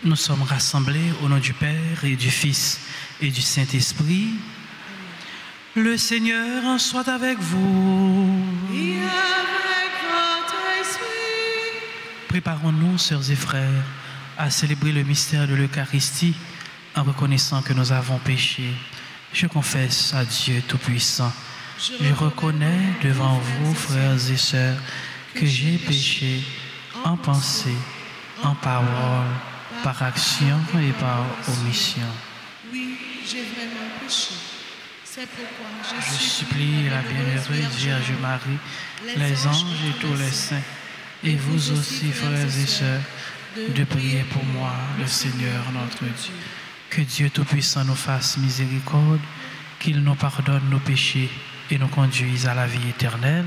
Nous sommes rassemblés au nom du Père et du Fils et du Saint-Esprit. Le Seigneur soit avec vous. Et avec votre esprit. Préparons-nous, sœurs et frères, à célébrer le mystère de l'Eucharistie en reconnaissant que nous avons péché. Je confesse à Dieu Tout-Puissant. Je reconnais devant vous, frères et sœurs, que j'ai péché en pensée, en parole, par action et par omission. Oui, j'ai vraiment péché. C'est pourquoi Je supplie la bienheureuse Vierge Marie, les anges et tous les saints, et vous aussi, frères et sœurs, de prier pour moi, le Seigneur notre Dieu. Que Dieu Tout-Puissant nous fasse miséricorde, qu'il nous pardonne nos péchés et nous conduise à la vie éternelle.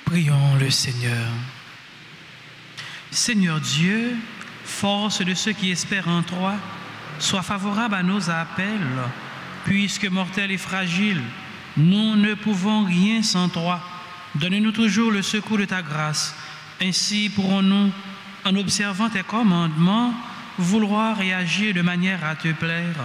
Prions le Seigneur. Seigneur Dieu, force de ceux qui espèrent en toi, sois favorable à nos appels, puisque mortels et fragiles, nous ne pouvons rien sans toi. Donne-nous toujours le secours de ta grâce. Ainsi pourrons-nous, en observant tes commandements, vouloir et agir de manière à te plaire.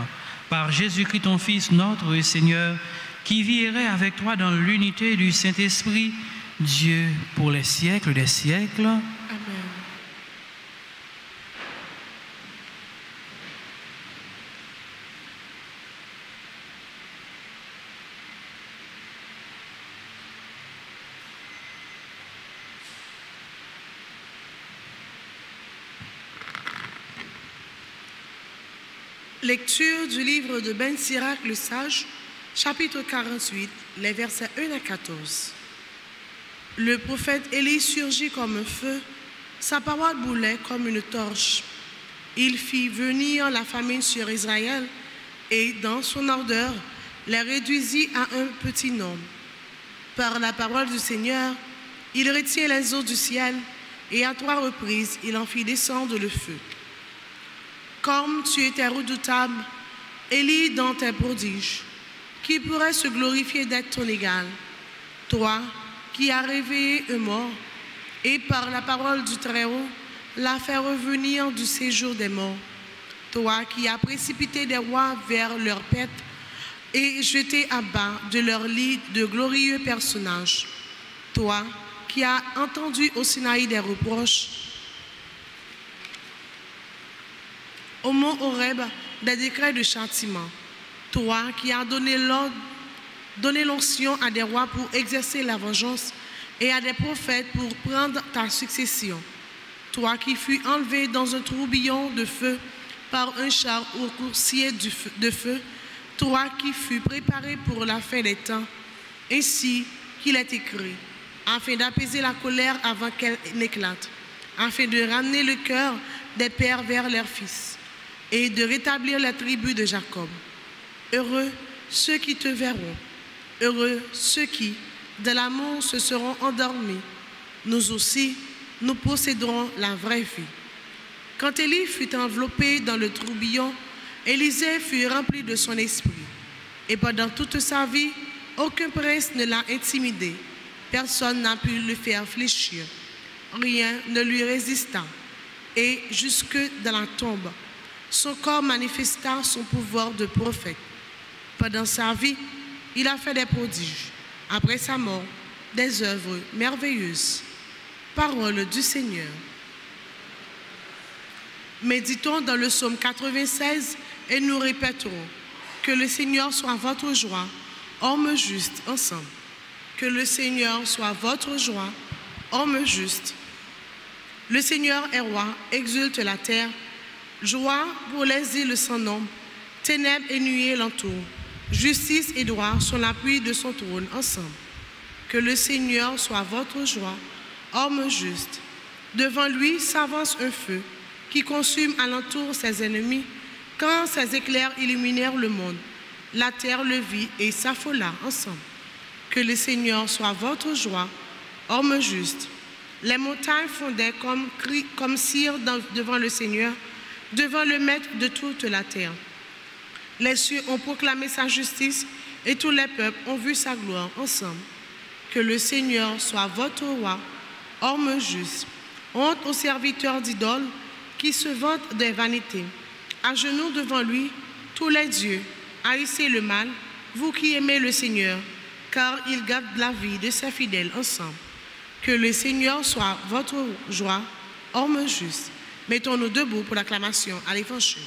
Par Jésus-Christ, ton Fils, notre Seigneur, qui vit et règne avec toi dans l'unité du Saint-Esprit, Dieu pour les siècles des siècles. Amen. Lecture du livre de Ben Sirach le Sage, chapitre 48, les versets 1 à 14. Le prophète Élie surgit comme un feu, sa parole brûlait comme une torche. Il fit venir la famine sur Israël et, dans son ardeur, les réduisit à un petit nombre. Par la parole du Seigneur, il retient les eaux du ciel et à 3 reprises, il en fit descendre le feu. Comme tu étais redoutable, Élie, dans tes prodiges, qui pourrait se glorifier d'être ton égal? Toi, qui a réveillé un mort, et par la parole du Très-Haut, l'a fait revenir du séjour des morts. Toi qui as précipité des rois vers leur pète et jeté à bas de leur lit de glorieux personnages. Toi qui as entendu au Sinaï des reproches, au mont Horeb des décrets de châtiment. Toi qui as donné l'ordre donné l'onction à des rois pour exercer la vengeance et à des prophètes pour prendre ta succession. Toi qui fus enlevé dans un tourbillon de feu par un char au coursier de feu, toi qui fus préparé pour la fin des temps, ainsi qu'il est écrit, afin d'apaiser la colère avant qu'elle n'éclate, afin de ramener le cœur des pères vers leurs fils, et de rétablir la tribu de Jacob. Heureux ceux qui te verront, heureux ceux qui, de l'amour, se seront endormis. Nous aussi, nous posséderons la vraie vie. Quand Élie fut enveloppé dans le tourbillon, Élisée fut rempli de son esprit. Et pendant toute sa vie, aucun prince ne l'a intimidé. Personne n'a pu le faire fléchir. Rien ne lui résista. Et jusque dans la tombe, son corps manifesta son pouvoir de prophète. Pendant sa vie, il a fait des prodiges. Après sa mort, des œuvres merveilleuses. Parole du Seigneur. Méditons dans le psaume 96 et nous répéterons que le Seigneur soit votre joie, hommes justes ensemble. Que le Seigneur soit votre joie, hommes justes. Le Seigneur est roi, exulte la terre. Joie pour les îles sans nombre, ténèbres et nuées l'entourent. Justice et droit sont l'appui de son trône ensemble. Que le Seigneur soit votre joie, hommes justes. Devant lui s'avance un feu qui consume alentour ses ennemis. Quand ses éclairs illuminèrent le monde, la terre le vit et s'affola ensemble. Que le Seigneur soit votre joie, hommes justes. Les montagnes fondaient comme cire devant le Seigneur, devant le Maître de toute la terre. Les cieux ont proclamé sa justice et tous les peuples ont vu sa gloire ensemble. Que le Seigneur soit votre roi, hommes justes. Honte aux serviteurs d'idoles qui se vantent des vanités. À genoux devant lui, tous les dieux, haïssez le mal, vous qui aimez le Seigneur, car il garde la vie de ses fidèles ensemble. Que le Seigneur soit votre joie, hommes justes. Mettons-nous debout pour l'acclamation à l'Évangile.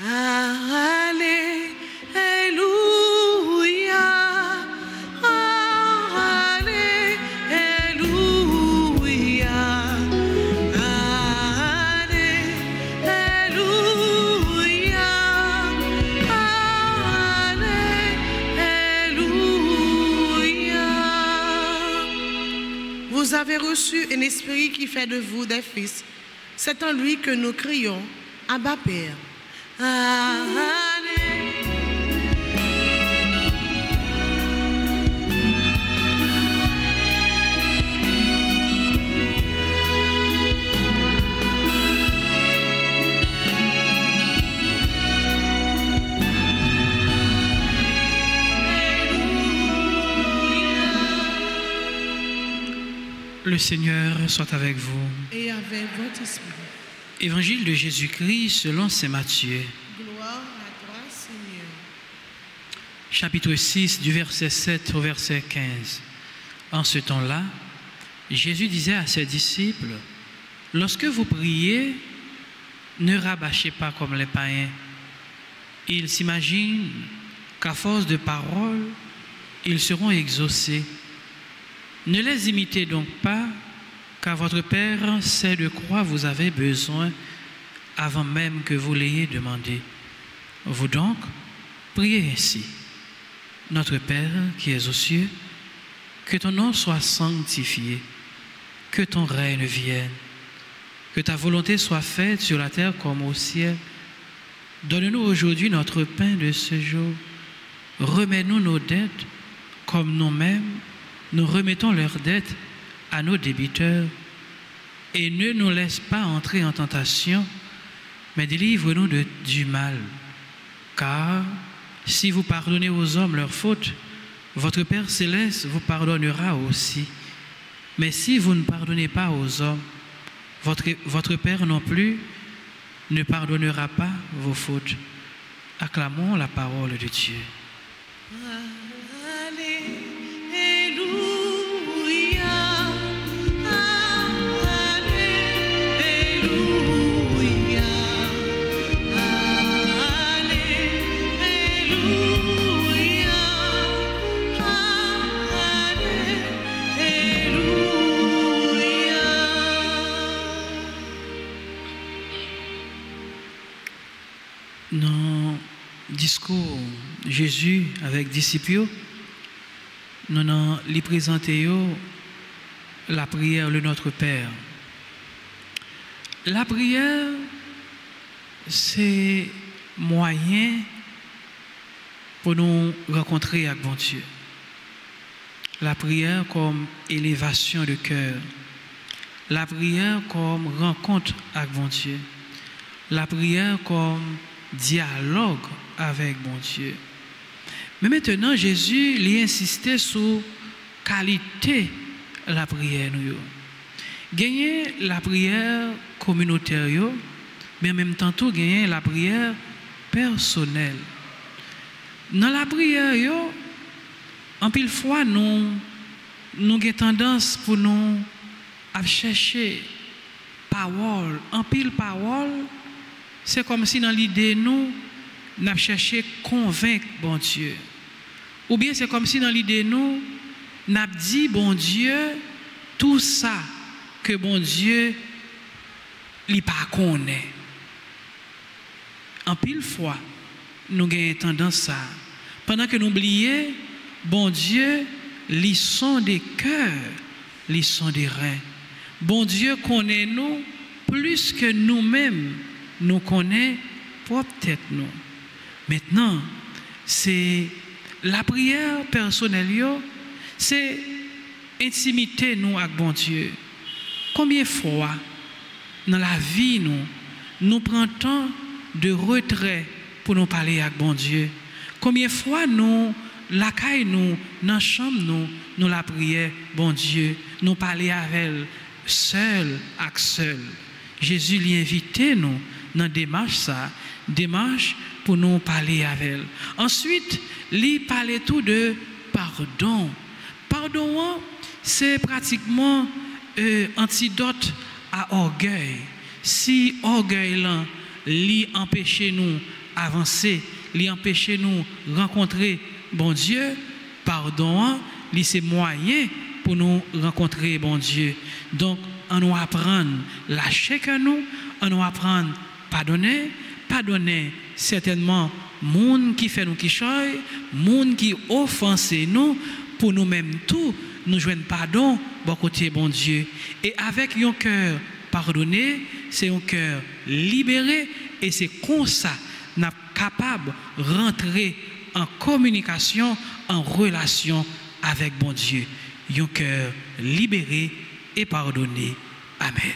Alléluia, alléluia, alléluia, alléluia. Vous avez reçu un esprit qui fait de vous des fils. C'est en lui que nous crions, Abba Père. Le Seigneur soit avec vous. Et avec votre esprit. Évangile de Jésus-Christ selon saint Matthieu. Gloire à toi, Seigneur. Chapitre 6, du verset 7 au verset 15. En ce temps-là, Jésus disait à ses disciples, « Lorsque vous priez, ne rabâchez pas comme les païens. Ils s'imaginent qu'à force de paroles, ils seront exaucés. Ne les imitez donc pas, car votre Père sait de quoi vous avez besoin avant même que vous l'ayez demandé. Vous donc, priez ainsi. Notre Père qui es aux cieux, que ton nom soit sanctifié, que ton règne vienne, que ta volonté soit faite sur la terre comme au ciel. Donne-nous aujourd'hui notre pain de ce jour. Remets-nous nos dettes comme nous-mêmes nous remettons leurs dettes à nos débiteurs. Et ne nous laisse pas entrer en tentation, mais délivre-nous du mal. Car si vous pardonnez aux hommes leurs fautes, votre Père céleste vous pardonnera aussi. Mais si vous ne pardonnez pas aux hommes, votre Père non plus ne pardonnera pas vos fautes. Acclamons la parole de Dieu. Alléluia. Jésus avec disciples, nous allons lui présenter la prière de notre Père. La prière, c'est moyen pour nous rencontrer avec bon Dieu. La prière comme élévation de cœur. La prière comme rencontre avec bon Dieu. La prière comme dialogue avec bon Dieu. Mais maintenant, Jésus lui insistait sur la qualité de la prière. Gagner la prière communautaire, mais en même temps, gagner la prière personnelle. Dans la prière, en pile fois, nous avons tendance pour nous à chercher parole. En pile parole, c'est comme si dans l'idée, nous avons cherché convaincre bon Dieu. Ou bien c'est comme si dans l'idée, nous avons dit, bon Dieu, tout ça que bon Dieu ne pas connaît. En pile fois, nous avons tendance à, pendant que nous oublions, bon Dieu, les sons des cœurs, les sons des reins. Bon Dieu connaît nous plus que nous-mêmes nous connaît propre tête nous. Maintenant, c'est la prière personnelle, c'est intimité nous avec bon Dieu. Combien de fois dans la vie nous prenons temps de retrait pour nous parler avec bon Dieu? Combien de fois nous la caille nous dans la chambre nous la prière bon Dieu, nous parler avec elle seul avec seul. Jésus lui invitait nous dans démarche pour nous parler avec elle. Ensuite, lui parlait tout de pardon. Pardon, c'est pratiquement antidote à orgueil. Si orgueil là, lui empêche nous avancer, lui empêche nous rencontrer bon Dieu, pardon, lui c'est moyen pour nous rencontrer bon Dieu. Donc, on nous apprend lâcher que nous, on nous apprend pardonner certainement monde qui fait nous qui choy, monde qui offense nous, pour nous-mêmes tout, nous joignent pardon, bon côté bon Dieu. Et avec un cœur pardonné, c'est un cœur libéré, et c'est comme ça nous sommes capables de rentrer en communication, en relation avec bon Dieu. Un cœur libéré et pardonné. Amen.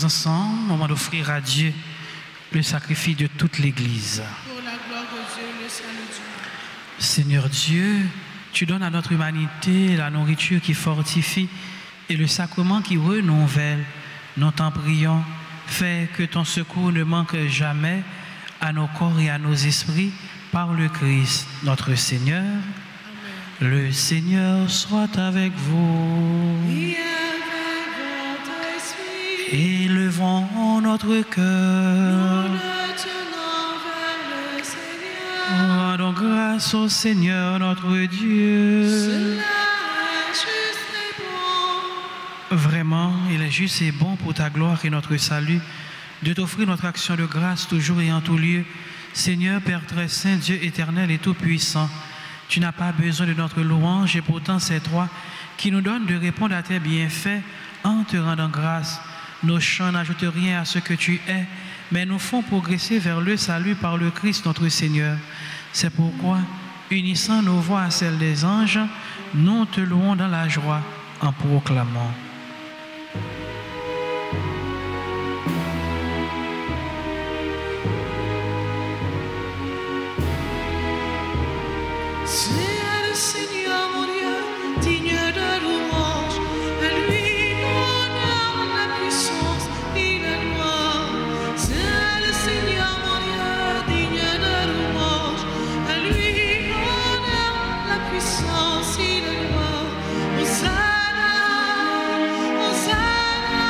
Ensemble, moment d'offrir à Dieu le sacrifice de toute l'Église. Pour la gloire de Dieu, le salut du monde. Seigneur Dieu, Tu donnes à notre humanité la nourriture qui fortifie et le sacrement qui renouvelle. Nous t'en prions, fais que ton secours ne manque jamais à nos corps et à nos esprits par le Christ, notre Seigneur. Amen. Le Seigneur soit avec vous. Et avec votre esprit. Élevons notre cœur. Nous le tenons vers le Seigneur. Rendons grâce au Seigneur notre Dieu. Cela est juste et bon. Vraiment, il est juste et bon pour ta gloire et notre salut de t'offrir notre action de grâce toujours et en tout lieu. Seigneur, Père très saint, Dieu éternel et tout-puissant, tu n'as pas besoin de notre louange et pourtant c'est toi qui nous donnes de répondre à tes bienfaits en te rendant grâce. Nos chants n'ajoutent rien à ce que tu es, mais nous font progresser vers le salut par le Christ notre Seigneur. C'est pourquoi, unissant nos voix à celles des anges, nous te louons dans la joie en proclamant. C'est le Seigneur mon Dieu, digne de louange, à lui l'honneur, la puissance et la gloire. C'est le Seigneur mon Dieu, digne de louange, à lui l'honneur, la puissance et la gloire. Hosanna, Hosanna,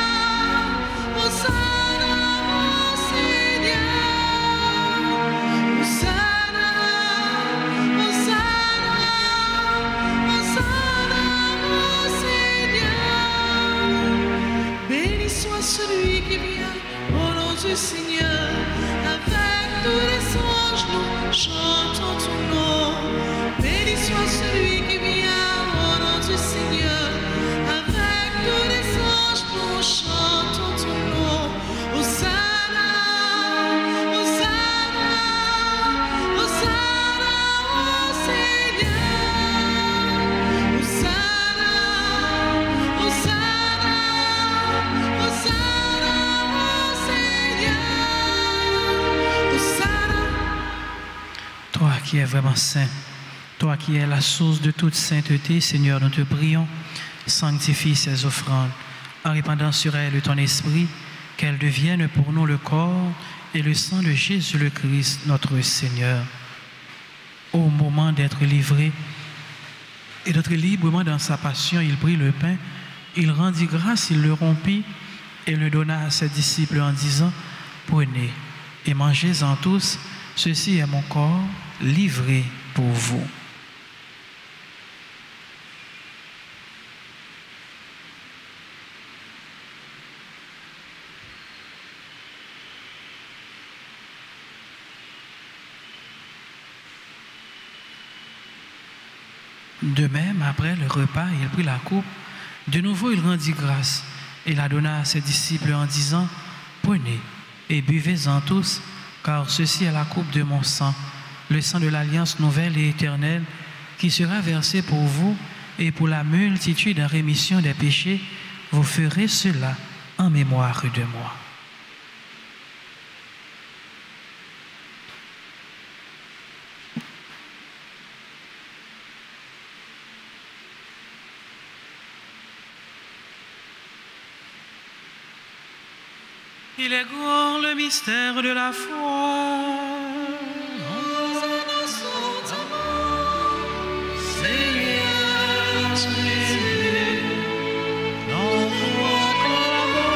Hosanna au Seigneur. Hosanna, Hosanna, Hosanna au Seigneur. Béni soit celui qui vient au nom du Seigneur. Avec tous les anges nous chantons ton nom. Béni soit celui qui vient au nom du Seigneur. Avec tous les anges nous chantons ton nom. Hosanna, Hosanna, Hosanna au Seigneur. Hosanna, Hosanna, Hosanna au Seigneur. Hosanna. Toi qui es vraiment saint, toi qui es la source de toute sainteté, Seigneur, nous te prions, sanctifie ces offrandes en répandant sur elles ton esprit, qu'elles deviennent pour nous le corps et le sang de Jésus le Christ, notre Seigneur. Au moment d'être livré et d'être librement dans sa passion, il prit le pain, il rendit grâce, il le rompit et le donna à ses disciples en disant, prenez et mangez-en tous, ceci est mon corps livré pour vous. De même, après le repas, il prit la coupe. De nouveau, il rendit grâce et la donna à ses disciples en disant, prenez et buvez-en tous, car ceci est la coupe de mon sang, le sang de l'alliance nouvelle et éternelle, qui sera versé pour vous et pour la multitude en rémission des péchés. Vous ferez cela en mémoire de moi. Il est grand le mystère de la foi. Nous annonçons ton nom, Seigneur Jésus. Nous proclamons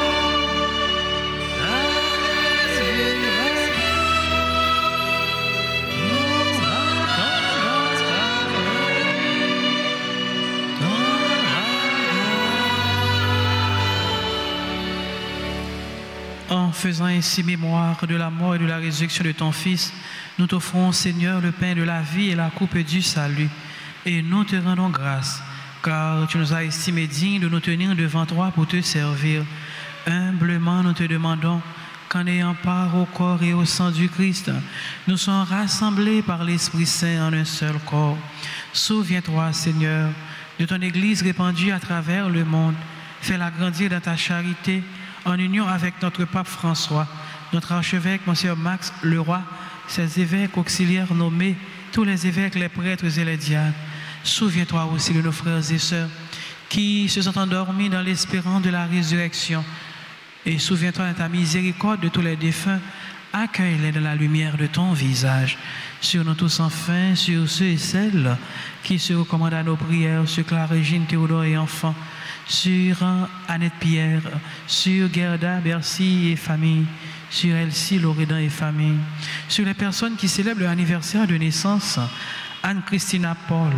la résurrection. Nous attendons ta venue dans la gloire. En faisant ainsi mémoire de la mort et de la résurrection de ton Fils, nous t'offrons, Seigneur, le pain de la vie et la coupe du salut. Et nous te rendons grâce, car tu nous as estimés dignes de nous tenir devant toi pour te servir. Humblement, nous te demandons qu'en ayant part au corps et au sang du Christ, nous soyons rassemblés par l'Esprit Saint en un seul corps. Souviens-toi, Seigneur, de ton Église répandue à travers le monde. Fais-la grandir dans ta charité, en union avec notre pape François, notre archevêque, Monsieur Max Leroy, ses évêques auxiliaires nommés, tous les évêques, les prêtres et les diacres, Souviens-toi aussi de nos frères et sœurs qui se sont endormis dans l'espérance de la résurrection. Et souviens-toi de ta miséricorde de tous les défunts. Accueille-les dans la lumière de ton visage. Sur nous tous enfin, sur ceux et celles qui se recommandent à nos prières, sur Clara, Régine, Théodore et enfants, sur Annette Pierre, sur Gerda, Bercy et famille, sur Elsie, Loredan et famille, sur les personnes qui célèbrent leur anniversaire de naissance, Anne-Christina Paul,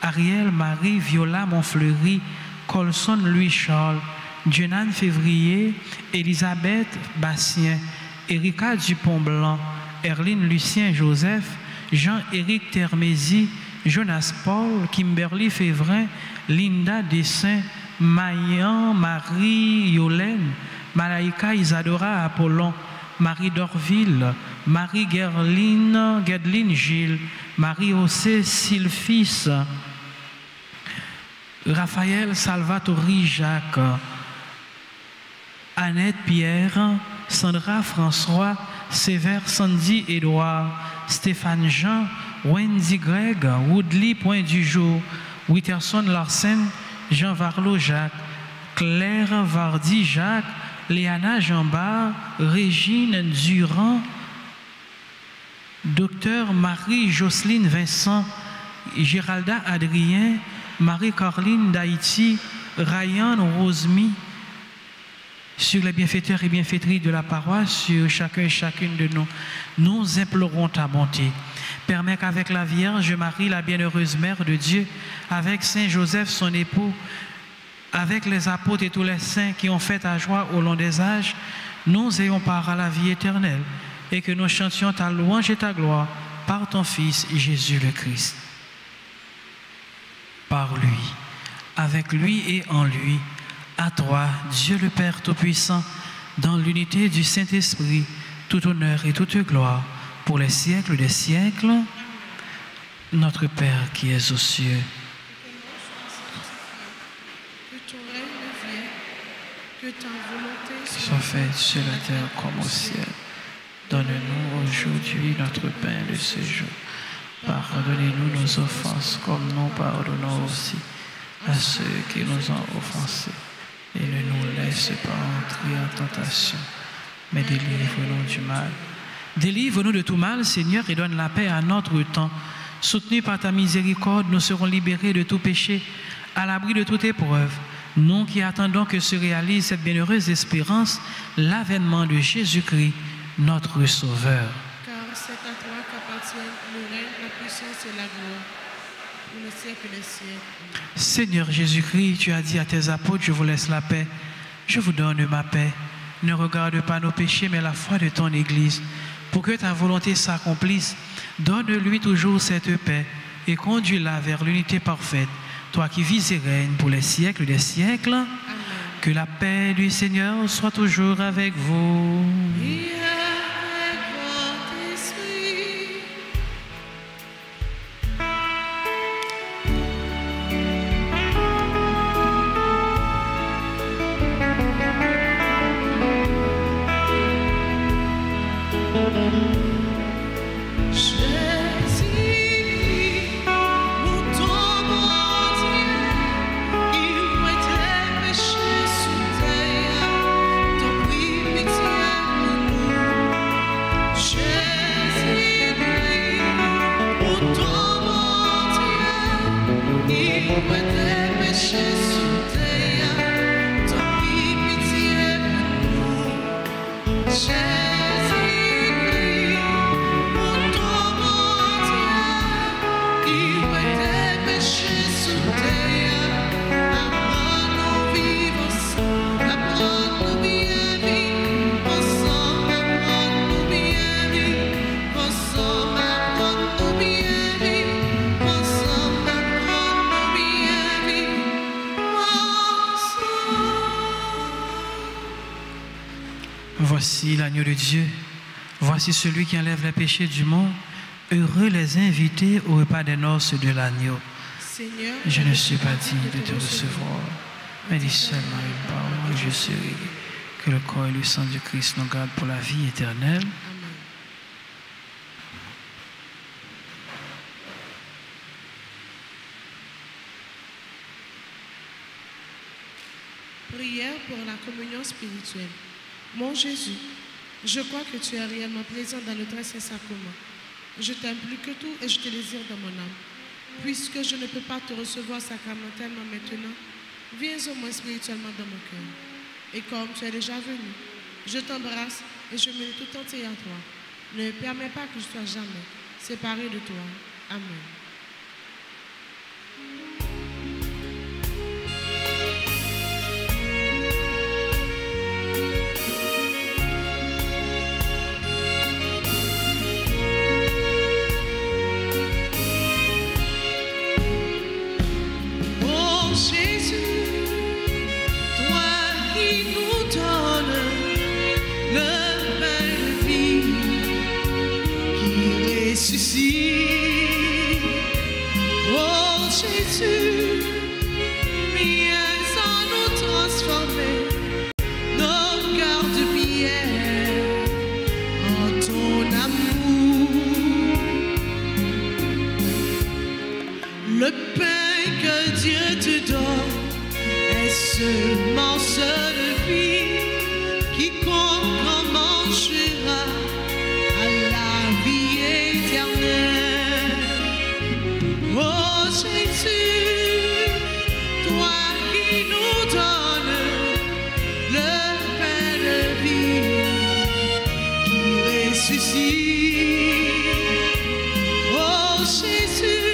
Ariel, Marie, Viola, Montfleury, Colson, Louis-Charles, Jeanne Février, Elisabeth Bastien, Erika Dupont-Blanc, Erline Lucien Joseph, Jean-Éric Termézy, Jonas Paul, Kimberly Févrin, Linda Dessin, Mayan, Marie Yolène, Malaïka Isadora Apollon, Marie Dorville, Marie Gedline Gilles, Marie Ossé Sylphis, Raphaël Salvatori Jacques, Annette Pierre, Sandra François, Sévère Sandy Édouard, Stéphane Jean, Wendy Greg, Woodley Point du Jour, Witterson Larsen, Jean Varlot Jacques, Claire Vardy Jacques, Léana Jambard, Régine Durand, Docteur Marie-Jocelyne Vincent, Géralda Adrien, Marie-Caroline d'Haïti, Ryan Rosemy, sur les bienfaiteurs et bienfaitrices de la paroisse, sur chacun et chacune de nous, nous implorons ta bonté. Permets qu'avec la Vierge Marie, la bienheureuse Mère de Dieu, avec Saint Joseph, son époux, avec les apôtres et tous les saints qui ont fait ta joie au long des âges, nous ayons part à la vie éternelle et que nous chantions ta louange et ta gloire par ton Fils Jésus le Christ. Par lui, avec lui et en lui, à toi, Dieu le Père Tout-Puissant, dans l'unité du Saint-Esprit, tout honneur et toute gloire, pour les siècles des siècles. Notre Père qui es aux cieux, que ton règne vienne, que ta volonté soit faite sur la terre comme au ciel. Donne-nous aujourd'hui notre pain de ce jour. Pardonnez-nous nos offenses comme nous pardonnons aussi à ceux qui nous ont offensés. Et ne nous laisse pas entrer en tentation, mais délivre-nous du mal. Délivre-nous de tout mal, Seigneur, et donne la paix à notre temps. Soutenus par ta miséricorde, nous serons libérés de tout péché, à l'abri de toute épreuve. Nous qui attendons que se réalise cette bienheureuse espérance, l'avènement de Jésus-Christ, notre Sauveur. Car c'est à toi qu'appartiennent le règne, la puissance et la gloire, pour le siècle des siècles. Seigneur Jésus-Christ, tu as dit à tes apôtres, je vous laisse la paix, je vous donne ma paix. Ne regarde pas nos péchés, mais la foi de ton Église. Pour que ta volonté s'accomplisse, donne-lui toujours cette paix et conduis-la vers l'unité parfaite. Toi qui vis et règnes pour les siècles des siècles, Amen. que la paix du Seigneur soit toujours avec vous. Et avec votre esprit. Jésus-Christ, mon ton mon Dieu, il mettait péché sous terre, t'en prie pitié pour nous. Jésus-Christ, mon ton mon Dieu, il mettait péché sous terre, t'en prie pitié pour nous. Voici l'agneau de Dieu, voici celui qui enlève les péchés du monde. Heureux les invités au repas des noces de l'agneau. Seigneur, Je ne suis pas digne de te recevoir, mais dis seulement une parole et je serai. Que le corps et le sang du Christ nous gardent pour la vie éternelle. Amen. Prière pour la communion spirituelle. Mon Jésus, je crois que tu es réellement présent dans le très saint sacrement. Je t'aime plus que tout et je te désire dans mon âme. Puisque je ne peux pas te recevoir sacramentellement maintenant, viens au moins spirituellement dans mon cœur. Et comme tu es déjà venu, je t'embrasse et je me mets tout entier à toi. Ne permets pas que je sois jamais séparé de toi. Amen. Le pain que Dieu te donne est ce morceau de vie. Quiconque en mangera à la vie éternelle. Oh Jésus, toi qui nous donnes le pain de vie qui ressuscite. Oh Jésus,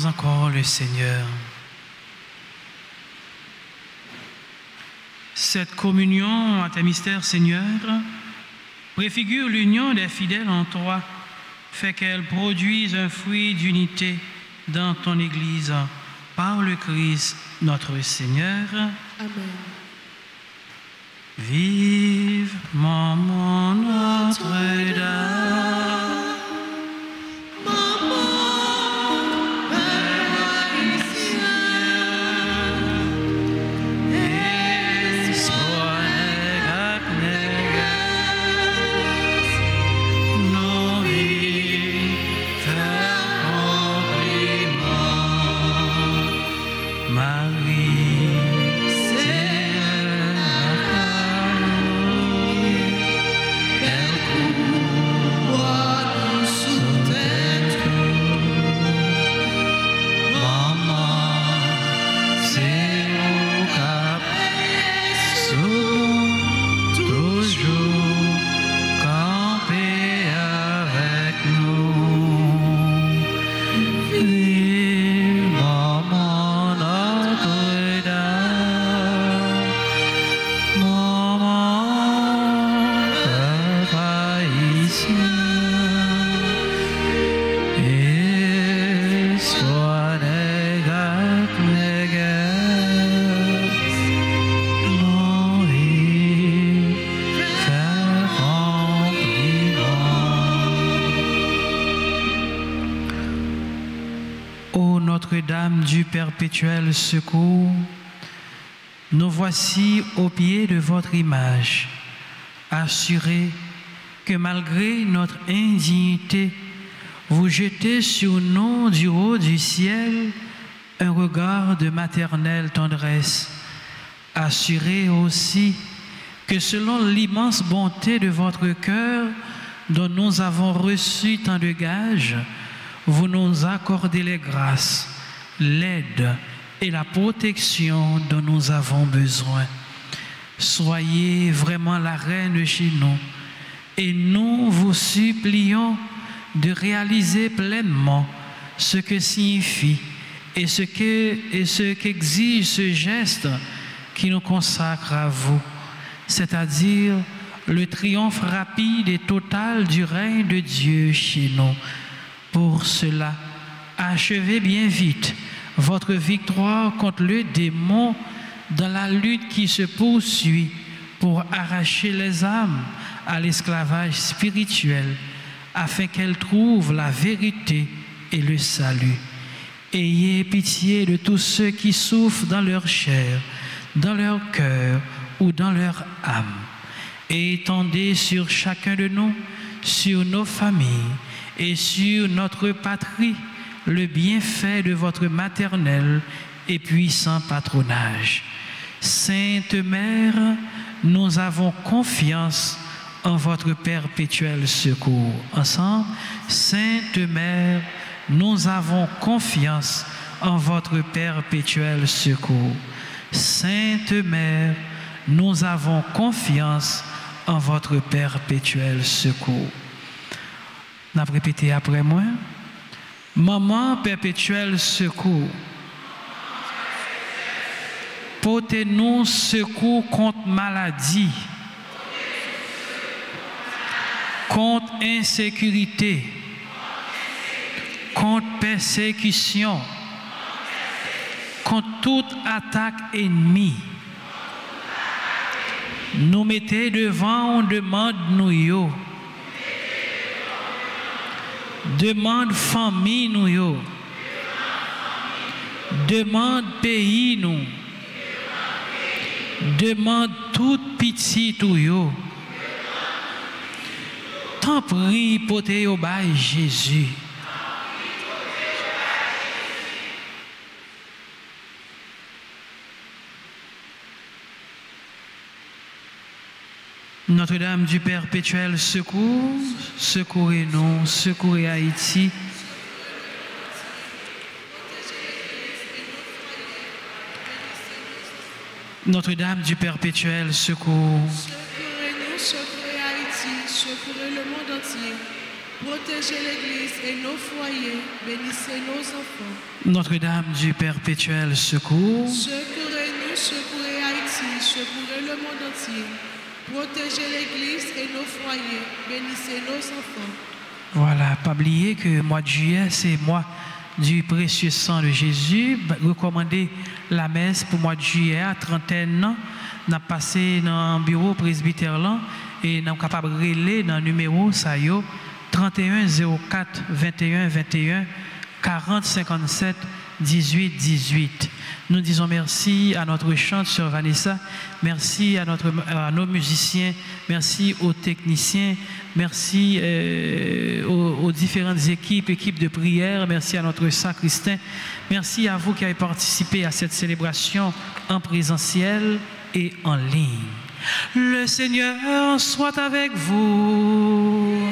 Prions encore le Seigneur. Cette communion à tes mystères, Seigneur, préfigure l'union des fidèles en toi, fait qu'elle produise un fruit d'unité dans ton Église, par le Christ notre Seigneur. Amen. Vivement Notre-Dame. Notre-Dame du perpétuel secours, nous voici au pied de votre image, assurés que malgré notre indignité, vous jetez sur nous du haut du ciel un regard de maternelle tendresse, assurés aussi que selon l'immense bonté de votre cœur dont nous avons reçu tant de gages, vous nous accordez les grâces, l'aide et la protection dont nous avons besoin. Soyez vraiment la reine chez nous et nous vous supplions de réaliser pleinement ce que signifie et ce qu'exige ce geste qui nous consacre à vous, c'est-à-dire le triomphe rapide et total du règne de Dieu chez nous. Pour cela, achevez bien vite votre victoire contre le démon dans la lutte qui se poursuit pour arracher les âmes à l'esclavage spirituel, afin qu'elles trouvent la vérité et le salut. Ayez pitié de tous ceux qui souffrent dans leur chair, dans leur cœur ou dans leur âme, et étendez sur chacun de nous, sur nos familles, et sur notre patrie, le bienfait de votre maternel et puissant patronage. Sainte Mère, nous avons confiance en votre perpétuel secours. Ensemble, Sainte Mère, nous avons confiance en votre perpétuel secours. Sainte Mère, nous avons confiance en votre perpétuel secours. N'a répété après moi. Maman perpétuel secours, portez-nous secours contre maladie, contre insécurité, contre persécution, contre toute attaque ennemie. Nous mettez devant, on demande nous yo. Demande famille nous yo. Demande pays nous. Demande toute pitié tout yo. Tant prie pour te yo by Jésus. Notre-Dame du perpétuel secours, secourez-nous, secourez Haïti. Notre-Dame du perpétuel secours. Secourez-nous, secourez Haïti, secourez le monde entier. Protégez l'Église et nos foyers. Bénissez nos enfants. Notre-Dame du Perpétuel Secours, Secourez-nous, secourez Haïti, secourez le monde entier. Protégez l'Église et nos foyers. Bénissez nos enfants. voilà, pas oublier que le mois de juillet, c'est le mois du précieux sang de Jésus. Recommandez la messe pour le mois de juillet à 31 ans. Nous avons passé dans le bureau presbytère là et nous sommes capables de relayer dans le numéro 31 04 21 21 40 57 18 18. Nous disons merci à notre chanteuse Vanessa, merci à nos musiciens, merci aux techniciens, merci aux différentes équipes de prière, merci à notre sacristain, merci à vous qui avez participé à cette célébration en présentiel et en ligne. Le Seigneur soit avec vous.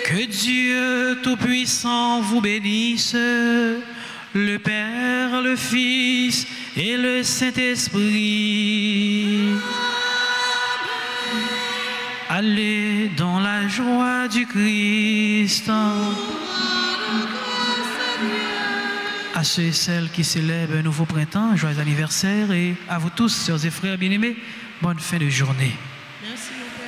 Que Dieu Tout-Puissant vous bénisse, le Père, le Fils et le Saint-Esprit. Allez dans la joie du Christ. À ceux et celles qui célèbrent un nouveau printemps, joyeux anniversaire, et à vous tous, sœurs et frères bien-aimés, bonne fin de journée. Merci, mon Père.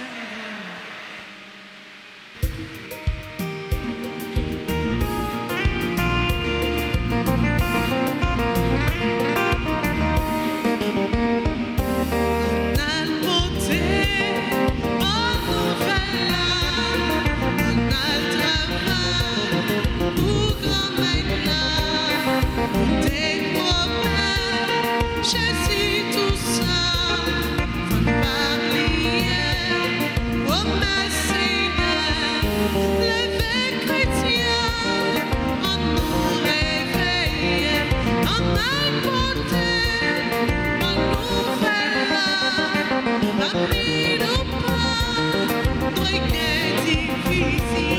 Difficile.